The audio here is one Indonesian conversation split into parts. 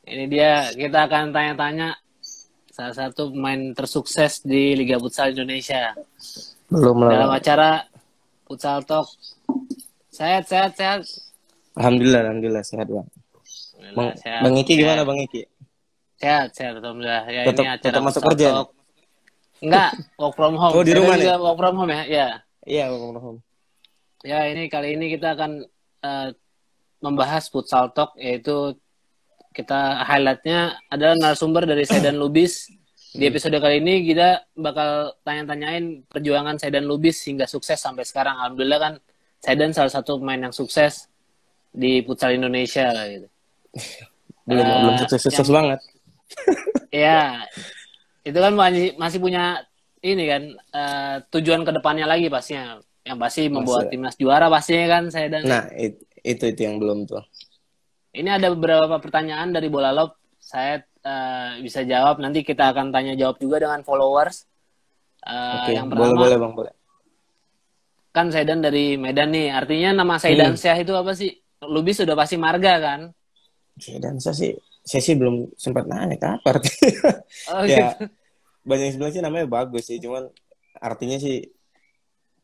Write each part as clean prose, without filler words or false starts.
Ini dia, kita akan tanya-tanya salah satu pemain tersukses di Liga Futsal Indonesia. Belum lah, Dalam Bang. acara Futsal Talk. Sehat, sehat, sehat. Alhamdulillah sehat, Bang. Bang, Alhamdulillah, sehat. Bang Iki gimana, Ya, Bang Iki? sehat, sehat. Alhamdulillah. Ya, ini Tetap acara tetap masuk Futsal kerja nih? Talk. Enggak, work from home. Oh, di Saya dan rumah nih? juga work from home ya. Ya, Iya, Bang Rohom. ya ini kali ini kita akan eh, membahas Futsal Talk, yaitu kita highlightnya adalah narasumber dari Sedan Lubis. Di Hmm. episode kali ini kita bakal tanya-tanyain perjuangan Sedan Lubis hingga sukses sampai sekarang. Alhamdulillah kan Sedan salah satu pemain yang sukses di futsal Indonesia lah gitu. Belum sukses Yang banget. ya itu kan masih punya ini kan tujuan kedepannya lagi pastinya. Yang pasti membawa Masih. timnas juara pastinya kan Sedan ya. Nah, itu yang belum tuh. Ini ada beberapa pertanyaan dari Bola Lob. Saya bisa jawab. Nanti kita akan tanya jawab juga dengan followers. Oke, Yang boleh pertama, boleh Bang, boleh. kan Saidan dari Medan nih. Artinya nama Saidan Hmm. Syah itu apa sih? Lubis sudah pasti marga kan? Dan saya sih belum sempat nanya apa artinya. Oh Ya, gitu. banyak yang bilang sih namanya bagus sih, cuman artinya sih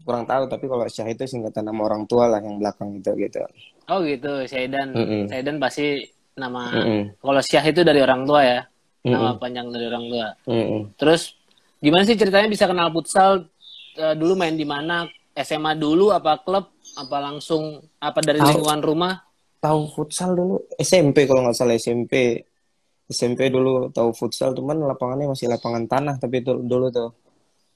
kurang tahu, tapi kalau Syah itu singkatan nama orang tua lah yang belakang itu gitu. Oh gitu, Saidan. Mm-mm. Saidan pasti nama. Mm-mm. Kalau Syah itu dari orang tua ya. Nama Mm-mm. panjang dari orang tua. Mm-mm. Terus gimana sih ceritanya bisa kenal futsal? Dulu main di mana? SMA dulu apa klub? Apa langsung apa dari Tahu lingkungan rumah? tahu futsal dulu SMP, kalau nggak salah SMP dulu tahu futsal, cuman lapangannya masih lapangan tanah, tapi itu dulu tuh.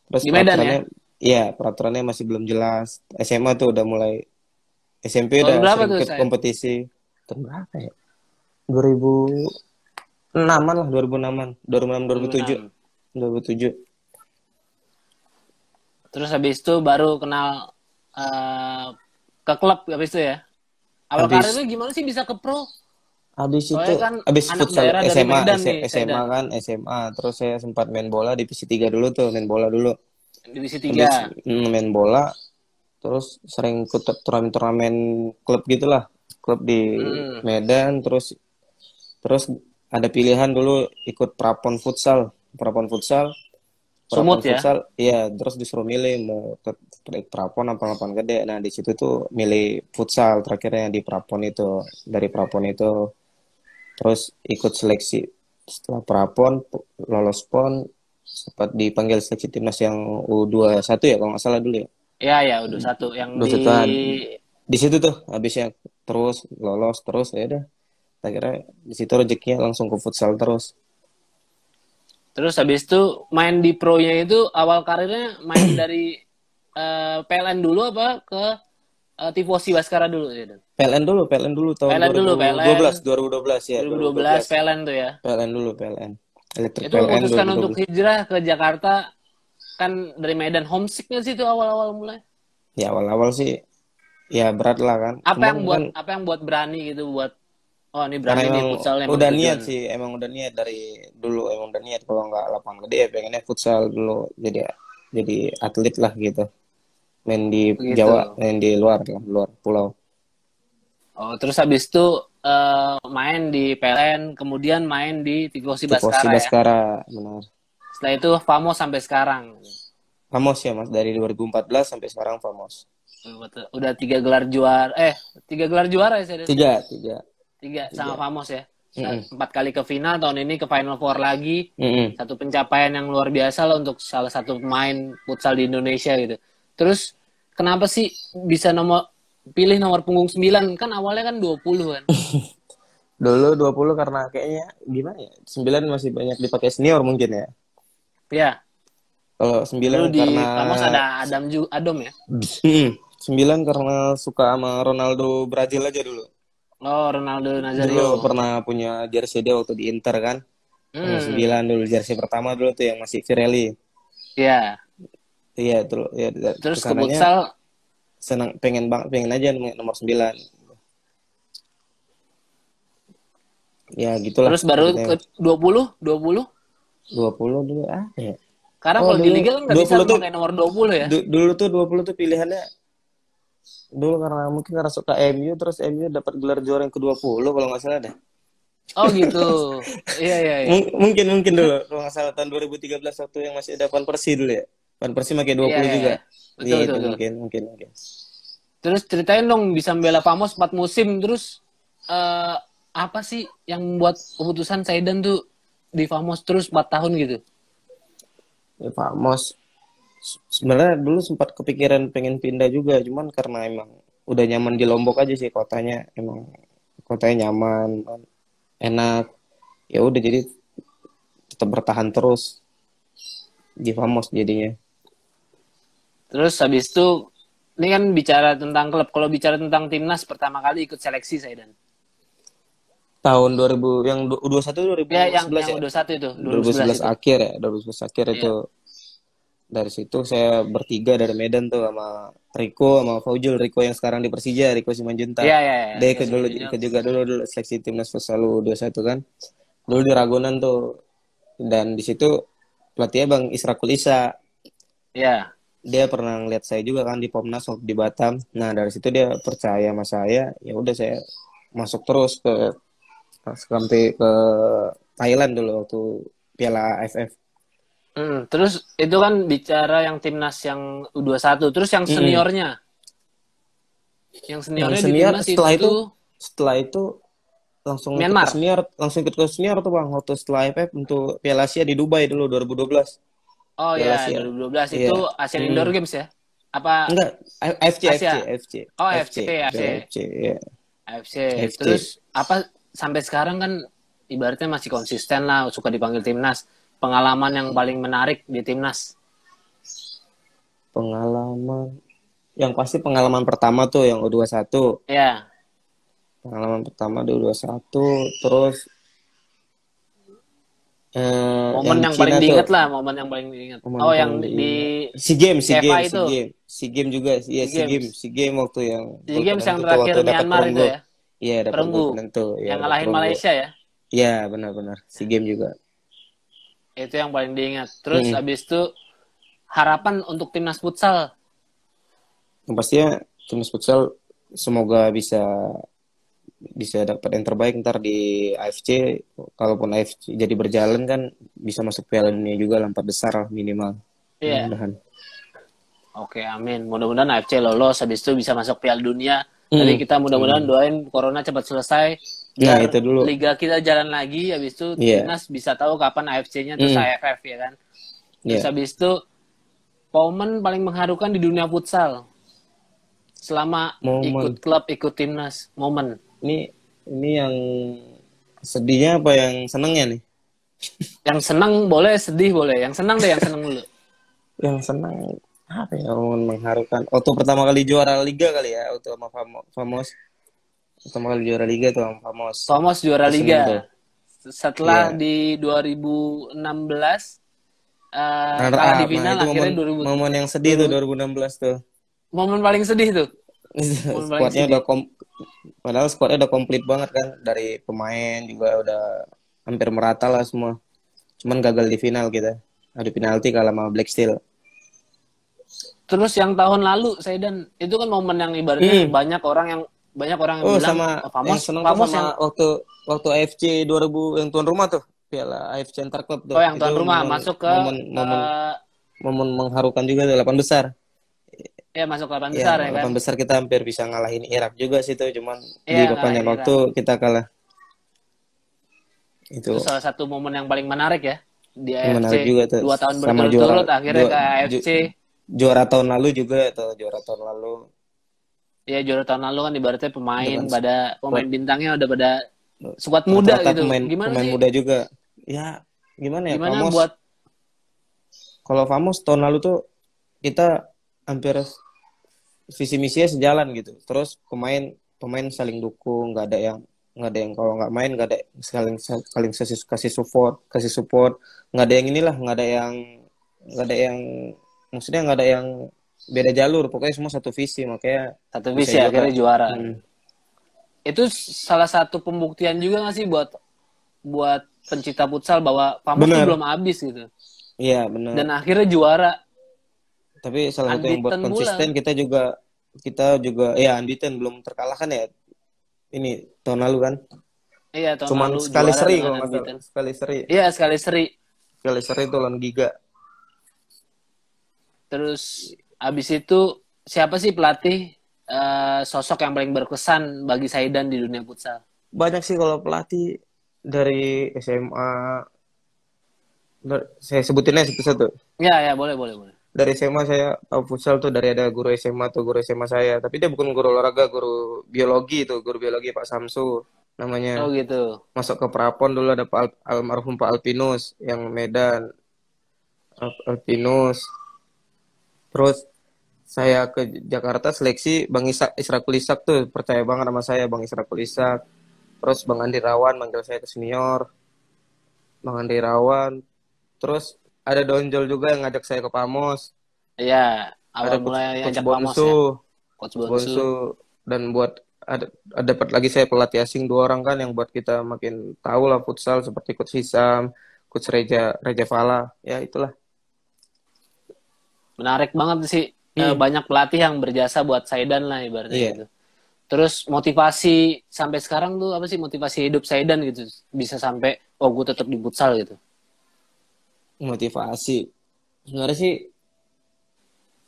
Terus Di Medan ya? peraturannya, iya peraturannya masih belum jelas. SMA tuh udah mulai, SMP Tahun udah berapa sering tuh ikut saya? kompetisi. Tahun berapa ya? 2006-an lah, 2006-an, 2006 2007. 2006. 2007. Terus habis itu baru kenal eh, ke klub habis itu ya. Awal Habis karirnya gimana sih bisa ke pro? habis itu Soalnya kan habis anak futsal daerah dari SMA, Medan nih, SMA Saidan. kan, SMA terus saya sempat main bola di Divisi 3 dulu tuh, main bola dulu. Divisi Habis 3. main bola, terus sering ikut turnamen-turnamen klub gitulah, klub di Hmm. Medan. Terus terus ada pilihan dulu ikut prapon futsal, Sumut ya. iya. Terus disuruh milih mau ke prapon apa lapangan gede. Nah di situ tuh milih futsal terakhirnya di prapon itu. Dari prapon itu terus ikut seleksi. Setelah prapon lolos pon, sempat dipanggil seleksi timnas yang U21 ya kalau nggak salah dulu ya. Ya ya udah satu yang Dua di jutaan di situ tuh habisnya, terus lolos terus ya udah, akhirnya di situ rezekinya langsung ke futsal terus. terus habis itu main di pro-nya itu awal karirnya main dari PLN dulu apa ke Tifosi Baskara dulu ya. PLN dulu tahun PLN dulu, PLN 2012 ya, 2012 2012. PLN tuh ya. PLN dulu, PLN elektrik Itu PLN memutuskan untuk 2012. hijrah ke Jakarta kan dari Medan, homesicknya sih itu awal-awal mulai. Ya awal-awal sih ya berat lah kan, cuman kan Apa yang buat berani gitu buat oh ini karena berani nih emang futsal emang udah niat tujuan. sih, emang udah niat dari dulu, emang udah niat kalau nggak lapangan gede ya pengennya futsal dulu, jadi atlet lah gitu, main di Jawa, Begitu. main di luar lah, luar pulau. Oh, terus habis itu main di PLN, kemudian main di Tifosi Tifosi Baskara ya. Baskara, benar. Setelah itu Famos sampai sekarang. Famos ya mas, dari 2014 sampai sekarang Famos. Udah 3 gelar juara, 3 gelar juara ya saya. Tiga, tiga, 3 sama tiga. Famos ya. Mm-mm. 4 kali ke final, tahun ini ke Final Four lagi. Mm-mm. Satu pencapaian yang luar biasa lah untuk salah satu pemain futsal di Indonesia gitu. Terus kenapa sih bisa pilih nomor punggung 9? Kan awalnya kan 20 kan. Dulu 20 karena kayaknya gimana ya, 9 masih banyak dipakai senior mungkin ya. Ya, Kalau dulu 9 di karena Famos ada Adom ya. 9 karena suka sama Ronaldo Brazil aja dulu. Oh, Ronaldo Dulu Nazario. pernah punya jersey dia waktu di Inter kan. Nomor Hmm, 9 dulu, jersey pertama dulu tuh yang masih Pirelli. ya. Iya, terus ya Terus ke kesananya futsal, senang, pengen aja nomor 9. Ya gitulah terus baru akhirnya. ke 20. 20 dulu ya. Karena Oh kalau di dulu Liga kan nggak bisa 20 tuh, pakai nomor 20 ya. dulu tuh 20 tuh pilihannya dulu karena mungkin karena suka MU, terus MU dapat gelar juara yang ke-20 kalau nggak salah deh. Oh gitu. Iya iya iya. Mungkin dulu kalau nggak salah tahun 2013 waktu yang masih ada Van Persie dulu ya. Van Persie pakai Iya 20 iya juga. iya. Betul Iya betul itu betul. mungkin. Terus ceritain dong bisa membela Famos 4 musim terus eh apa sih yang membuat keputusan Zidane tuh di Famos terus 4 tahun gitu? Ya, Famos sebenarnya dulu sempat kepikiran pengen pindah juga, cuman karena emang udah nyaman di Lombok aja sih kotanya, emang kotanya nyaman, enak. Ya udah jadi tetap bertahan terus di Famos jadinya. Terus habis itu ini kan bicara tentang klub. Kalau bicara tentang timnas pertama kali ikut seleksi Zidane. Tahun 2000 yang U21 Ya 2011 yang ya. udah satu itu, 2011 2011 itu. akhir ya, 2011 akhir itu. Iya. Dari situ saya bertiga dari Medan tuh sama Riko sama Faujul, Riko yang sekarang di Persija, Riko Iya Simanjuntak. iya iya. Dia Riko ikut Simanjuntak. juga dulu seleksi timnas futsal U21 kan. Dulu di Ragunan tuh. Dan di situ pelatihnya Bang Israkul Isa. Iya. Dia pernah ngeliat saya juga kan di Pomnas waktu di Batam. Nah, dari situ dia percaya sama saya, ya udah saya masuk terus sampai ke Thailand dulu waktu Piala AFF. Terus itu kan bicara yang timnas yang U21. Terus yang Mm-mm. seniornya. Yang Yang seniornya di senior timnas setelah itu itu Myanmar. langsung ikut ke senior tuh Bang waktu setelah AFF untuk Piala Asia di Dubai dulu 2012. Oh Piala ya, Asia. 2012 itu Iya. Asian Mm. Indoor Games ya? Apa Enggak, Asia? Oh, AFC, AFC. Piala AFC, ya. AFC. AFC. Terus apa sampai sekarang kan ibaratnya masih konsisten lah, suka dipanggil timnas. Pengalaman yang paling menarik di timnas. Pengalaman yang pasti pengalaman pertama tuh yang U21. Ya, Pengalaman pertama di U21 terus momen yang yang paling Cina diingat tuh lah, momen yang paling diingat. momen Oh, yang paling di diingat. CFA itu, SEA Games juga, iya SEA Games. SEA Games waktu yang SEA gol Games yang penentu tuh terakhir waktu dapat Myanmar itu perunggu. ya, Iya, dapat gol perunggu. penentu, iya Yang dapat ngalahin perunggu. Malaysia ya. Iya, benar-benar. SEA Games juga. Itu yang paling diingat. Terus Mm-mm. abis itu harapan untuk timnas futsal. Yang pastinya timnas futsal semoga bisa bisa dapat yang terbaik ntar di AFC. Kalaupun AFC jadi berjalan kan bisa masuk Piala Dunia juga lah, empat besar lah minimal. Iya. Mudah-mudahan. Oke, amin. Mudah-mudahan AFC lolos, habis itu bisa masuk Piala Dunia. Tadi Mm. kita mudah-mudahan Amin. doain Corona cepat selesai, Nah biar itu dulu. liga kita jalan lagi, habis itu Iya. timnas bisa tahu kapan AFC-nya, terus Mm. AFF ya kan. Terus Iya. habis itu, momen paling mengharukan di dunia futsal selama ikut Momen. klub, ikut timnas. Momen. Ini yang sedihnya apa yang senengnya nih? Yang senang boleh, sedih boleh. Yang senang deh, yang senang dulu. Yang senang apa ya? Momen mengharukan. Waktu pertama kali juara liga kali ya, waktu sama Famos. Pertama kali juara liga tuh sama Famos. Thomas juara Itu seneng liga. tuh. Setelah Iya. di 2016 Runner kalah di up. Nah final, itu momen akhirnya momen yang sedih tuh 2016 tuh. momen paling sedih tuh. Momen paling Skuadnya sedih. padahal skuadnya udah komplit banget kan, dari pemain juga udah hampir merata lah semua. Cuman gagal di final kita. Adu penalti kalah sama Black Steel. Terus yang tahun lalu saya dan itu kan momen yang ibaratnya banyak orang yang Oh bilang sama oh, yang Famos seneng tuh Famos sama yang waktu AFC 2000 yang tuan rumah tuh. Piala AFC antar klub tuh. oh yang Itu tuan rumah momen masuk ke momen momen momen mengharukan juga tuh, 8 besar. ya masuk 8 Ya, besar ya kan. 8 besar kita hampir bisa ngalahin Irak juga sih tuh, cuman di Iya perpanjangan ngalahin waktu Irak. kita kalah. Itu Itu salah satu momen yang paling menarik ya di AFC. menarik juga tuh. 2 tahun Sama juara berturut-turut akhirnya ke AFC. juara tahun lalu juga tuh, juara tahun lalu. Ya juara tahun lalu kan ibaratnya pemain Dengan pada pemain bintangnya udah pada skuad muda rata-rata gitu. Gimana pemain sih? muda juga. Ya, gimana ya? Gimana buat Kalau Famos tahun lalu tuh kita hampir visi misinya sejalan gitu. Terus pemain saling dukung, nggak ada yang kalau nggak main nggak ada saling saling kasih support, nggak ada yang inilah, nggak ada yang maksudnya nggak ada yang beda jalur, pokoknya semua satu visi, makanya satu bisa visi juga. akhirnya juara? Hmm, Itu salah satu pembuktian juga nggak sih buat buat pencinta futsal bahwa Famos tuh bener, belum habis gitu. iya bener. Dan akhirnya juara Tapi salah satu yang buat unbeaten pula. konsisten kita juga ya unbeaten belum terkalahkan ya ini tahun lalu kan. Iya, tahun Cuman lalu sekali juara seri dengan kalau nggak salah. unbeaten. Sekali seri. Iya, sekali seri. Sekali seri itu lawan Giga. Terus abis itu siapa sih pelatih sosok yang paling berkesan bagi Saidan di dunia futsal? Banyak sih kalau pelatih dari SMA. Saya sebutinnya satu-satu. Ya, ya, boleh, boleh, boleh. Dari SMA saya tahu futsal tuh dari ada guru SMA tuh guru SMA saya. Tapi dia bukan guru olahraga, guru biologi tuh, guru biologi Pak Samsu Oh namanya. gitu. Masuk ke Prapon dulu ada almarhum Pak Alpinus yang Medan. Alpinus. Terus saya ke Jakarta seleksi Bang Israkul Isak tuh percaya banget sama saya Bang Israkul Isak. Terus Bang Andi Rawan manggil saya ke senior. Bang Andi Rawan. Terus ada Donjol juga yang ngajak saya ke Pamos. Iya, awal Ada mulai Coach ajak Pamos Bonsu, ya. Coach Coach Bonsu. Bonsu dan buat ada dapat lagi saya pelatih asing 2 orang kan yang buat kita makin tahu lah futsal seperti Coach Hisam, Coach Reja Fala, ya itulah. Menarik banget sih. Hmm, Banyak pelatih yang berjasa buat Saidan lah ibaratnya iya. gitu. Terus motivasi sampai sekarang tuh apa sih motivasi hidup Saidan gitu? Bisa sampai oh gue tetap di futsal gitu. Motivasi. Sebenarnya sih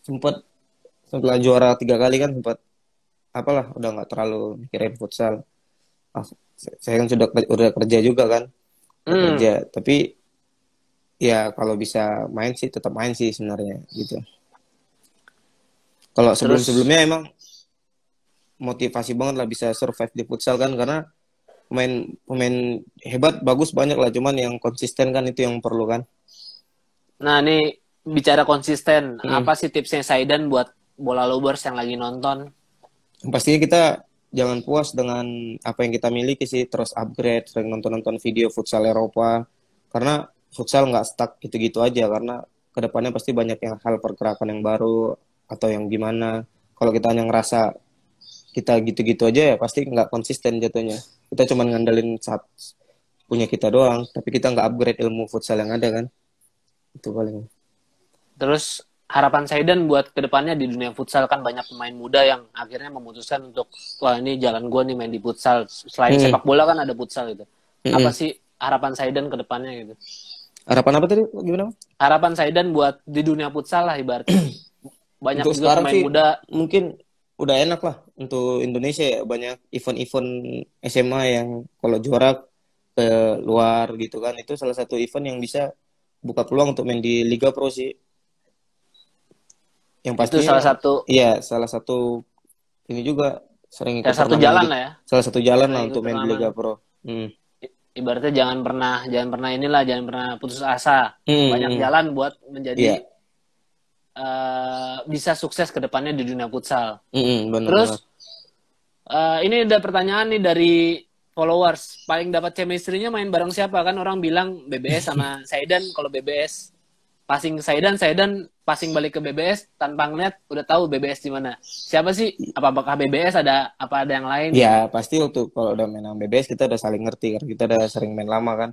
sempat setelah juara 3 kali kan sempat apalah udah nggak terlalu mikirin futsal. Ah, saya kan udah kerja juga kan, udah Hmm. kerja. Tapi ya kalau bisa main sih tetap main sih sebenarnya gitu. Kalau Terus sebelum-sebelumnya emang motivasi banget lah bisa survive di futsal kan karena pemain pemain hebat bagus banyak lah cuman yang konsisten kan itu yang perlu kan. nah ini bicara konsisten, Mm. apa sih tipsnya Saidan buat bola lovers yang lagi nonton? Pastinya kita jangan puas dengan apa yang kita miliki sih terus upgrade sering nonton-nonton video futsal Eropa karena futsal nggak stuck gitu-gitu aja karena kedepannya pasti banyak yang hal pergerakan yang baru atau yang gimana kalau kita hanya ngerasa kita gitu-gitu aja ya pasti nggak konsisten jatuhnya kita cuma ngandelin saat punya kita doang tapi kita nggak upgrade ilmu futsal yang ada kan itu paling. Terus harapan Saidan buat kedepannya di dunia futsal kan banyak pemain muda yang akhirnya memutuskan untuk wah ini jalan gue nih main di futsal. Selain Mm-mm. sepak bola kan ada futsal gitu. Apa Mm-mm. sih harapan Saidan kedepannya gitu? Harapan apa tadi gimana? Harapan Saidan buat di dunia futsal lah ibaratnya. Banyak Untuk juga sekarang pemain sih muda. mungkin udah enak lah untuk Indonesia ya banyak event-event SMA yang kalau juara ke luar gitu kan itu salah satu event yang bisa buka peluang untuk main di Liga Pro sih yang Itu salah pastinya satu iya salah satu ini juga sering ikut salah satu turnamen jalan di lah ya. salah satu jalan lah Sering ikut untuk main di turnamen. Liga Pro. Hmm. Ibaratnya jangan pernah inilah jangan pernah putus asa. Hmm, Banyak hmm. jalan buat Iya. menjadi bisa sukses ke depannya di dunia futsal. Benar-benar. Terus ini ada pertanyaan nih dari followers. Paling dapat chemistry-nya main bareng siapa? Kan orang bilang BBS sama Saidan. Kalau BBS passing ke Saidan, Saidan passing balik ke BBS tanpa ngeliat udah tahu BBS di mana. Siapa sih? Apakah BBS ada yang lain Ya gitu? pasti untuk kalau udah main sama BBS kita udah saling ngerti kan kita udah sering main lama kan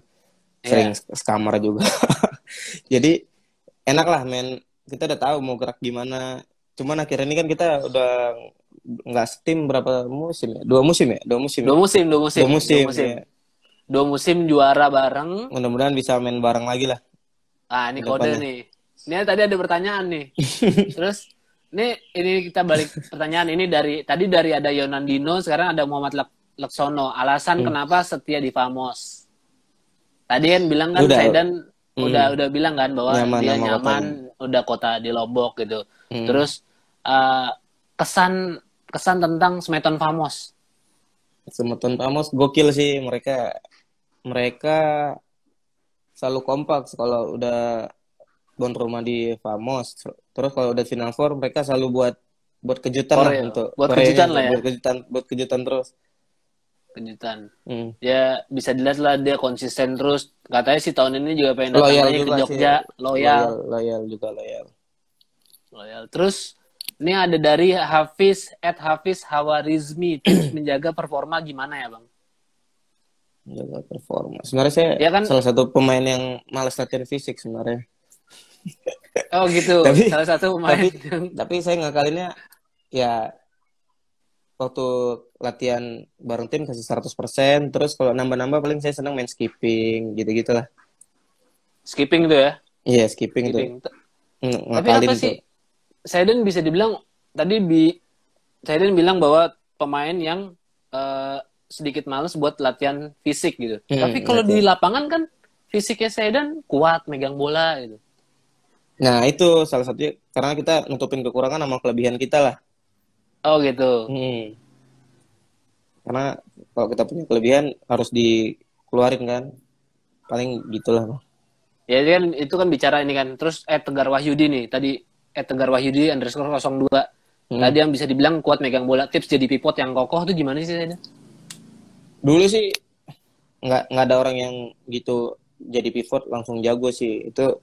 sering Iya. sekamar juga. Jadi enak lah main kita udah tahu mau gerak gimana. Cuman akhirnya ini kan kita udah nggak setim berapa musim ya? 2 musim ya? 2 musim ya? Dua musim, dua Dua musim, dua musim musim. ya. Dua musim juara bareng. Mudah-mudahan bisa main bareng lagi lah Ah, ini ke kode depannya. nih. Ini tadi ada pertanyaan nih. Terus ini kita balik pertanyaan ini dari ada Yonandino, sekarang ada Muhammad Laksono. Alasan Hmm. kenapa setia di Famos? Tadi kan bilang kan Udah, Saidan hmm, udah bilang kan bahwa nyaman dia sama nyaman, kotanya. udah kota di Lombok gitu. Hmm. Terus eh, kesan kesan tentang Smeton Famos. Semeton Pamos gokil sih mereka mereka selalu kompak kalau udah tuan rumah di Famos. Terus kalau udah Final Four mereka selalu buat kejutan lah Koreo. untuk Buat Koreanya kejutan lah ya. buat kejutan terus. Kejutan. Hmm. Ya bisa dilihat lah dia konsisten terus. Katanya sih tahun ini juga pengen datang Loyal lagi ke juga sih, Jogja, loyal. loyal juga loyal. Loyal. Terus ini ada dari Hafiz Hawarizmi, tips menjaga performa gimana ya bang? Jaga performa. Sebenarnya saya Ya kan, salah satu pemain yang malas latihan fisik sebenarnya. oh gitu. Tapi Salah satu pemain tapi yang tapi saya ngakalinnya ya waktu latihan bareng tim kasih 100%, terus kalau nambah-nambah paling saya senang main skipping gitu-gitulah. Skipping tuh ya. Iya, skipping tuh. Skipping. Tapi Ngakalin apa tuh. sih? Saiden bisa dibilang tadi Saiden bilang bahwa pemain yang sedikit males buat latihan fisik gitu. Tapi kalau di latihan. lapangan kan fisiknya Saiden kuat megang bola gitu. Nah, itu salah satunya karena kita nutupin kekurangan sama kelebihan kita lah. Oh gitu. Karena kalau kita punya kelebihan harus dikeluarin kan. Paling gitulah, Bang. Ya itu kan bicara ini kan. Terus Tegar Wahyudi nih. Tadi Tegar Wahyudi _02. Tadi yang bisa dibilang kuat megang bola. Tips jadi pivot yang kokoh tuh gimana sih Saiden? Dulu sih nggak ada orang yang gitu jadi pivot langsung jago sih. Itu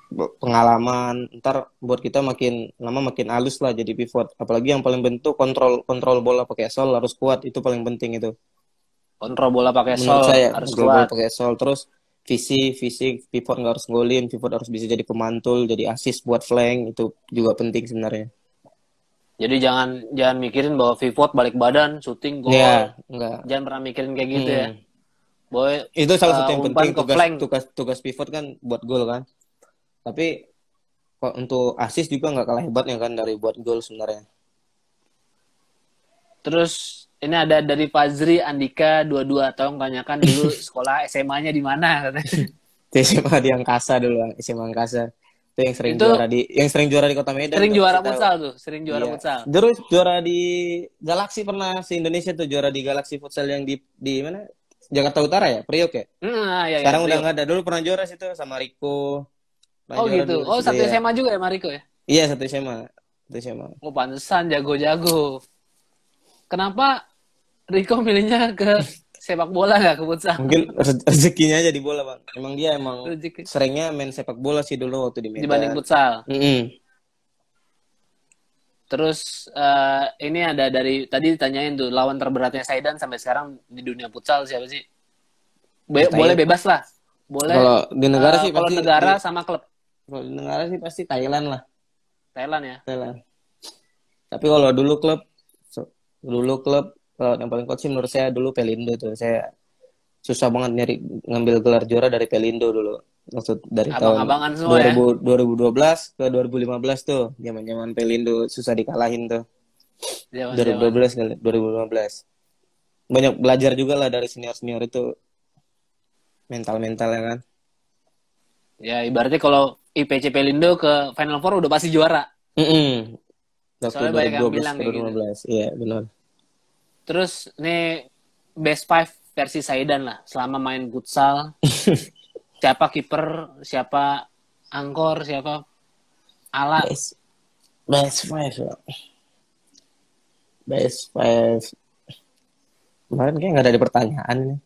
pengalaman ntar buat kita makin lama makin halus lah jadi pivot, apalagi yang paling bentuk kontrol bola pakai sol harus kuat, itu paling penting itu Kontrol bola pakai menurut sol saya. harus Kontrol bola kuat. pakai sol, terus fisik pivot nggak harus golin, pivot harus bisa jadi pemantul, jadi assist buat flank, itu juga penting sebenarnya. Jadi jangan mikirin bahwa pivot balik badan shooting gol. Ya, enggak. Jangan pernah mikirin kayak gitu ya. Boy, itu salah satu yang penting, tugas pivot kan buat gol kan. Tapi kok untuk assist juga nggak kalah hebatnya kan dari buat gol sebenarnya. Terus ini ada dari Fazri Andika 22, tolong tanyakan dulu sekolah SMA-nya di mana katanya. SMA di Angkasa dulu, SMA Angkasa. Itu yang sering juara di Kota Medan. Sering juara futsal tuh, sering juara futsal. Terus juara di Galaxy pernah, se-Indonesia tuh juara di Galaxy Futsal yang di mana? Jakarta Utara ya, Priok ya? Iya, sekarang udah nggak ada. Dulu pernah juara situ sama Riko. Oh gitu. Oh, satu SMA juga ya Mariko ya? Iya, satu SMA. Oh, pantesan jago-jago. Kenapa Riko milihnya ke sepak bola nggak ke futsal? Mungkin rezekinya aja di bola, Bang. Emang dia seringnya main sepak bola sih dulu waktu di Medan. Dibanding futsal. Terus ini ada dari tadi ditanyain tuh lawan terberatnya Saidan sampai sekarang di dunia futsal siapa sih? Boleh bebas lah. Boleh. Kalau di negara sih kalau pasti negara sama klub. Kalau di negara sih pasti Thailand lah. Thailand ya. Tapi kalau dulu klub kalau yang paling kuat sih menurut saya dulu Pelindo tuh. Saya susah banget ngambil gelar juara dari Pelindo dulu. Waktu dari tahun 2012 ke 2015 tuh, zaman-zaman Pelindo susah dikalahin tuh. 2015. Banyak belajar juga lah dari senior-senior itu. Mental-mentalnya kan. Ya, ibaratnya kalau IPC Pelindo ke Final Four udah pasti juara. Soalnya banyak yang bilang kayak gitu. Iya, benar. Terus nih best 5 versi Saidan lah selama main futsal. Siapa kiper, siapa angkor, siapa ala. Best 5 ya. Best 5. Kemarin kayak nggak ada di pertanyaan nih.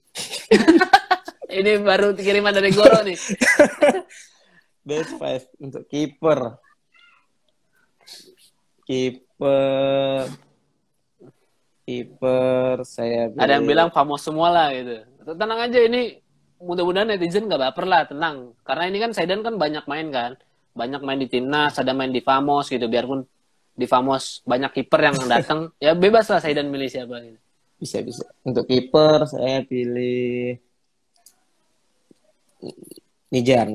Ini baru kiriman dari Goro nih. Best 5 untuk kiper. Kiper saya pilih. Ada yang bilang Famos semua lah gitu. Tenang aja, ini mudah-mudahan netizen gak baper lah, tenang. Karena ini kan Saidan kan banyak main kan. Banyak main di Timnas, ada main di Famos gitu. Biarpun di Famos banyak kiper yang datang, ya bebas lah Saidan milih siapa gitu. Bisa. Untuk kiper saya pilih Nizar.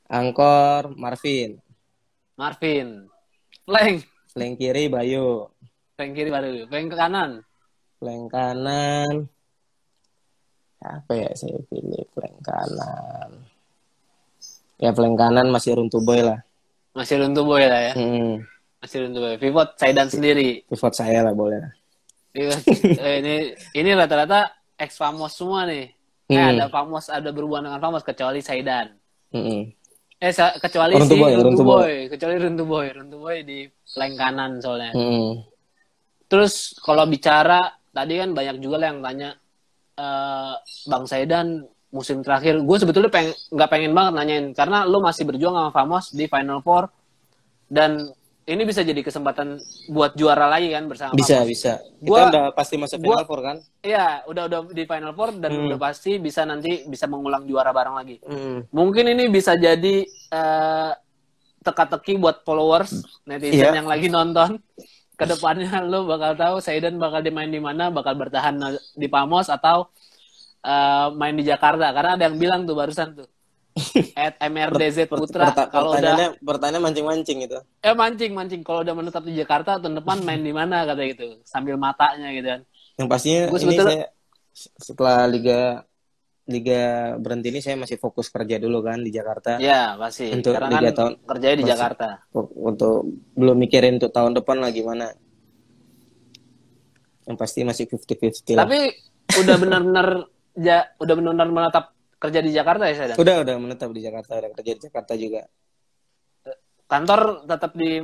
Angkor Marvin. Flank kiri Bayu. Flank kanan. Flank kanan. Apa ya saya pilih flank kanan? Ya flank kanan masih Runtuboy lah. Masih Runtuboy lah ya. Masih Runtuboy. Pivot Saidan sendiri. Pivot saya lah boleh. Ini rata-rata ex Famos semua nih. Ada Famos, ada berhubungan dengan Famos kecuali Saidan. Kecuali Runtuboy. Kecuali Runtuboy di flank kanan soalnya. Terus kalau bicara tadi kan banyak juga lah yang tanya Bang Saidan musim terakhir. Gue sebetulnya nggak pengen banget nanyain karena lo masih berjuang sama Famos di Final Four dan ini bisa jadi kesempatan buat juara lagi kan bersama Famos. Bisa. Kita udah pasti masuk Final Four kan? Iya, udah di Final Four dan udah pasti bisa mengulang juara bareng lagi. Mungkin ini bisa jadi teka-teki buat followers netizen yang lagi nonton. Kedepannya lu bakal tahu Saidan bakal dimain di mana, bakal bertahan di Pamos atau main di Jakarta. Karena ada yang bilang tuh barusan tuh @mrdz Putra kalau udah pertanyaan mancing-mancing itu. Mancing kalau udah menetap di Jakarta tahun depan main di mana kata gitu sambil matanya gitu kan. Yang pastinya ini saya setelah liga berhenti ini saya masih fokus kerja dulu kan di Jakarta. Ya pasti. Untuk karena liga kan tahun kerjanya di Jakarta. Untuk belum mikirin untuk tahun depan lah gimana. Yang pasti masih 50-50 lah. Tapi udah benar-benar menetap kerja di Jakarta ya saya? Udah menetap di Jakarta, udah kerja di Jakarta juga. Kantor tetap di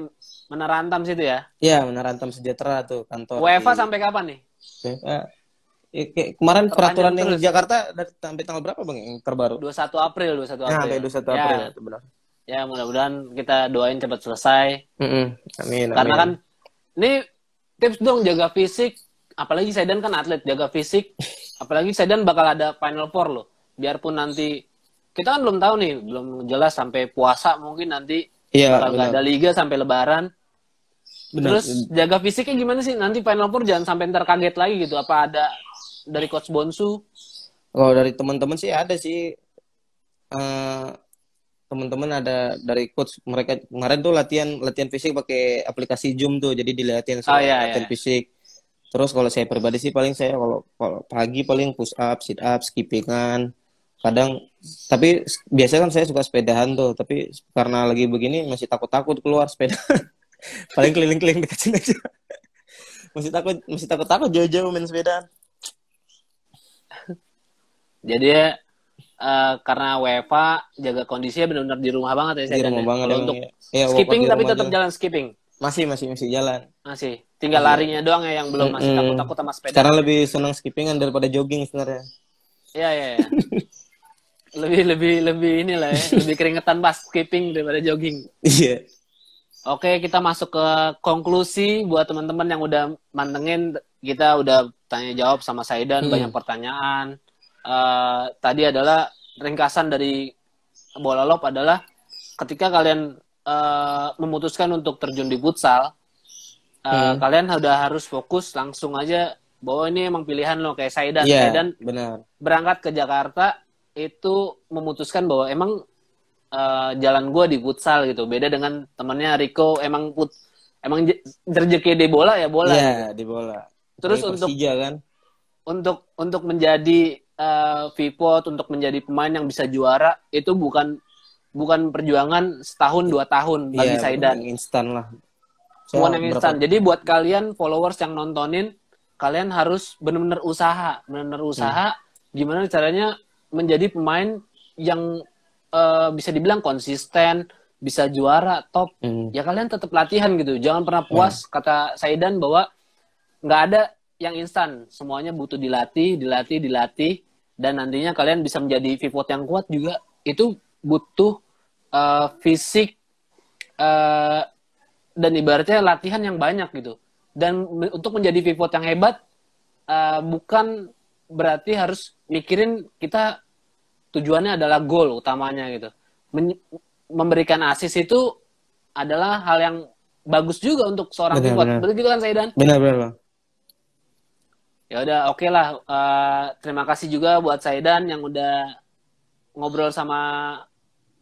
Menara Antam situ ya? Iya, Menara Antam Sejahtera tuh kantor. WFA sampai kapan nih? Kemarin peraturan yang Jakarta sampai tanggal berapa Bang yang terbaru? 21 April. Nah, sampai 21 April itu benar. Ya, mudah-mudahan kita doain cepat selesai. Amin. Karena kan ini tips dong jaga fisik, apalagi Saidan kan atlet, jaga fisik. Apalagi Saidan bakal ada Final Four loh. Biarpun nanti kita kan belum tahu nih, belum jelas sampai puasa mungkin nanti bakal nggak ada liga sampai Lebaran. Benar. Terus jaga fisiknya gimana sih? Nanti Final Four jangan sampai ntar kaget lagi gitu. Apa ada dari Coach Bonsu? Kalau dari teman-teman sih ada sih. Teman-teman ada dari coach mereka kemarin tuh latihan fisik pakai aplikasi Zoom tuh. Jadi dilihatin latihan fisik. Terus kalau saya pribadi sih paling saya kalau pagi paling push up, sit up, skippingan. Kadang tapi biasanya kan saya suka sepedahan tuh, tapi karena lagi begini masih takut-takut keluar sepeda. Paling keliling-keliling dekat sini aja. masih takut jauh-jauh main sepeda. Jadi karena WFA jaga kondisinya benar-benar di rumah banget ya saya. Di rumah banget untuk skipping tapi tetap jalan skipping. Masih jalan. Masih. Tinggal larinya doang ya yang belum masih takut-takut sama sepeda. Sekarang lebih senang skippingan daripada jogging sebenarnya. Iya. lebih inilah ya, lebih keringetan pas skipping daripada jogging. Iya. Oke, kita masuk ke konklusi buat teman-teman yang udah mantengin. Kita udah tanya jawab sama Saidan banyak pertanyaan. Tadi adalah ringkasan dari Bola Lop adalah ketika kalian memutuskan untuk terjun di futsal, kalian udah harus fokus langsung aja bahwa ini emang pilihan lo kayak Saidan. Saidan benar. Berangkat ke Jakarta itu memutuskan bahwa emang jalan gue di futsal gitu. Beda dengan temannya Rico emang rezeki di bola ya bola. Iya, gitu. di bola. Terus untuk menjadi pivot, untuk menjadi pemain yang bisa juara itu bukan perjuangan setahun 2 tahun bagi Saidan. Instan lah. Bukan yang instan. Jadi buat kalian followers yang nontonin, kalian harus benar-benar usaha, gimana caranya menjadi pemain yang bisa dibilang konsisten, bisa juara top. Ya kalian tetap latihan gitu. Jangan pernah puas kata Saidan bahwa nggak ada yang instan. Semuanya butuh dilatih, dan nantinya kalian bisa menjadi pivot yang kuat juga. Itu butuh fisik dan ibaratnya latihan yang banyak gitu. Dan untuk menjadi pivot yang hebat bukan berarti harus mikirin kita tujuannya adalah gol utamanya gitu. Memberikan assist itu adalah hal yang bagus juga untuk seorang pivot. Betul gitu kan Saidan? Benar. Ya udah oke lah. Terima kasih juga buat Saidan yang udah ngobrol sama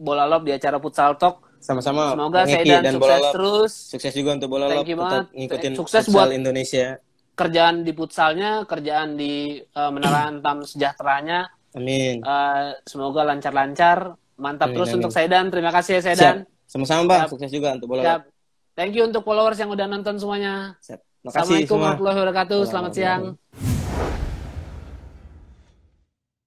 Bola Lop di acara Futsal Talk. Sama-sama. Semoga Saidan sukses terus. Sukses juga untuk Bola Lop. Tetap ngikutin sukses futsal buat Indonesia. Kerjaan di futsalnya, kerjaan di Menara Antam Sejahteranya. Amin. Semoga lancar-lancar. Mantap terus untuk Saidan. Terima kasih ya Saidan. Sama-sama Bang. Sukses juga untuk Bola Lop. Thank you untuk followers yang udah nonton semuanya. Makasih. Assalamualaikum warahmatullahi wabarakatuh. Selamat siang.